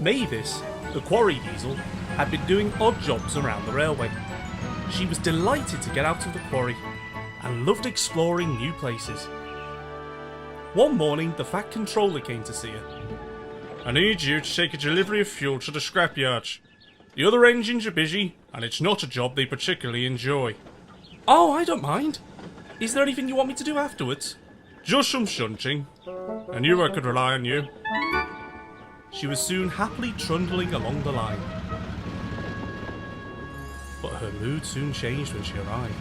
Mavis, the quarry diesel, had been doing odd jobs around the railway. She was delighted to get out of the quarry and loved exploring new places. One morning, the Fat Controller came to see her. I need you to take a delivery of fuel to the scrapyard. The other engines are busy, and it's not a job they particularly enjoy. Oh, I don't mind. Is there anything you want me to do afterwards? Just some shunting. I knew I could rely on you. She was soon happily trundling along the line. But her mood soon changed when she arrived.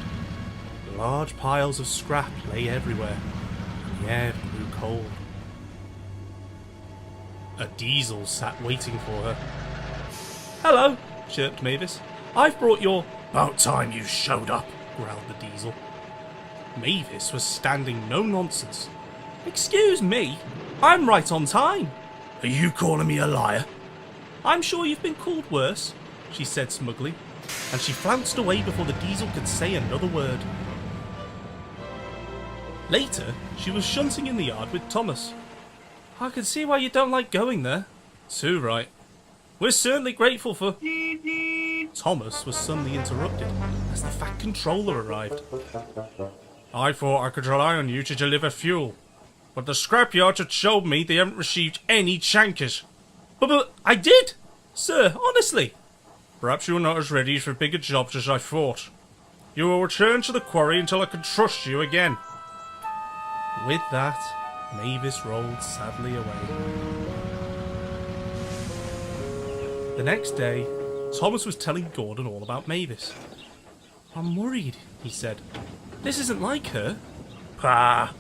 Large piles of scrap lay everywhere, and the air grew cold. A diesel sat waiting for her. "Hello," chirped Mavis. "I've brought your—" "About time you showed up," growled the diesel. Mavis was standing no nonsense. "Excuse me, I'm right on time." "Are you calling me a liar?" "I'm sure you've been called worse," she said smugly, and she flounced away before the diesel could say another word. Later, she was shunting in the yard with Thomas. "I can see why you don't like going there." "Too right. "We're certainly grateful for—" Thomas was suddenly interrupted as the Fat Controller arrived. I thought I could rely on you to deliver fuel, but the scrapyard had showed me they haven't received any chankers." But I did, sir, honestly." "Perhaps you're not as ready for bigger jobs as I thought. You will return to the quarry until I can trust you again." With that, Mavis rolled sadly away. The next day, Thomas was telling Gordon all about Mavis. "I'm worried," he said. "This isn't like her." "Ah,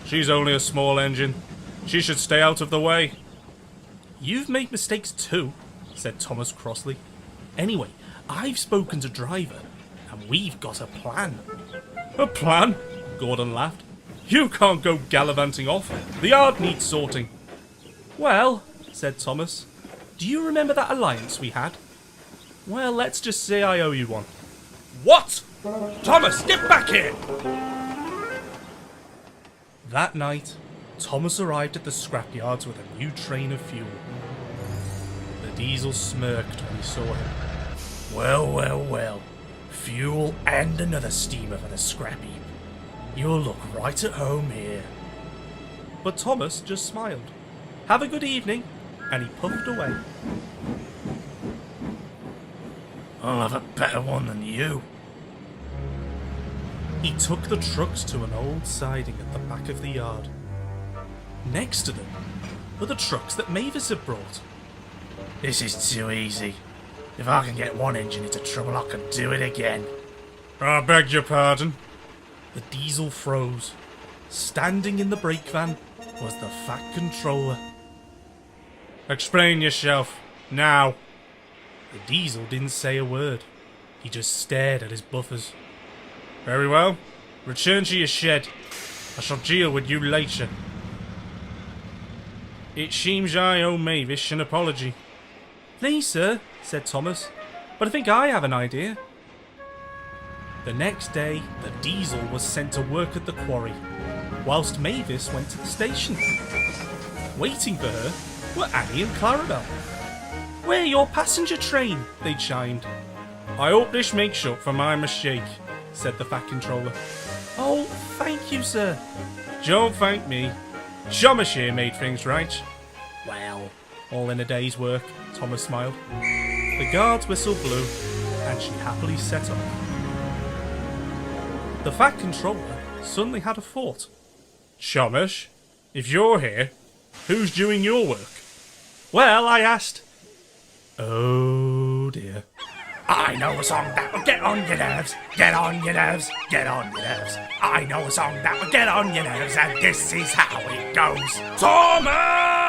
she's only a small engine. She should stay out of the way." "You've made mistakes too," said Thomas crossly. "Anyway, I've spoken to Driver, and we've got a plan." "A plan?" Gordon laughed. "You can't go gallivanting off. The yard needs sorting." "Well," said Thomas, "do you remember that alliance we had? Well, let's just say I owe you one." "What? Thomas, get back here!" That night, Thomas arrived at the scrapyards with a new train of fuel. The diesel smirked when he saw him. Well, well, well. Fuel and another steamer for the scrap heap. You'll look right at home here." But Thomas just smiled. "Have a good evening," and he puffed away. "I'll have a better one than you." He took the trucks to an old siding at the back of the yard. Next to them were the trucks that Mavis had brought. "This is too easy. If I can get one engine into trouble, I can do it again." "I beg your pardon." The diesel froze. Standing in the brake van was the Fat Controller. "Explain yourself, now." The diesel didn't say a word. He just stared at his buffers. "Very well. Return to your shed. I shall deal with you later." "It seems I owe Mavis an apology." "Please, sir," said Thomas, "but I think I have an idea." The next day, the diesel was sent to work at the quarry, whilst Mavis went to the station. Waiting for her were Annie and Clarabelle. "We're your passenger train," they chimed. "I hope this makes up for my mistake," said the Fat Controller. "Oh, thank you, sir." "Don't thank me. Thomas here made things right." "Well, all in a day's work," Thomas smiled. The guard's whistle blew, and she happily set off. The Fat Controller suddenly had a thought. "Thomas, if you're here, who's doing your work?" "Well, I asked..." Oh dear. "I know a song that will get on your nerves, get on your nerves, get on your nerves. I know a song that will get on your nerves, and this is how it goes. Thomas!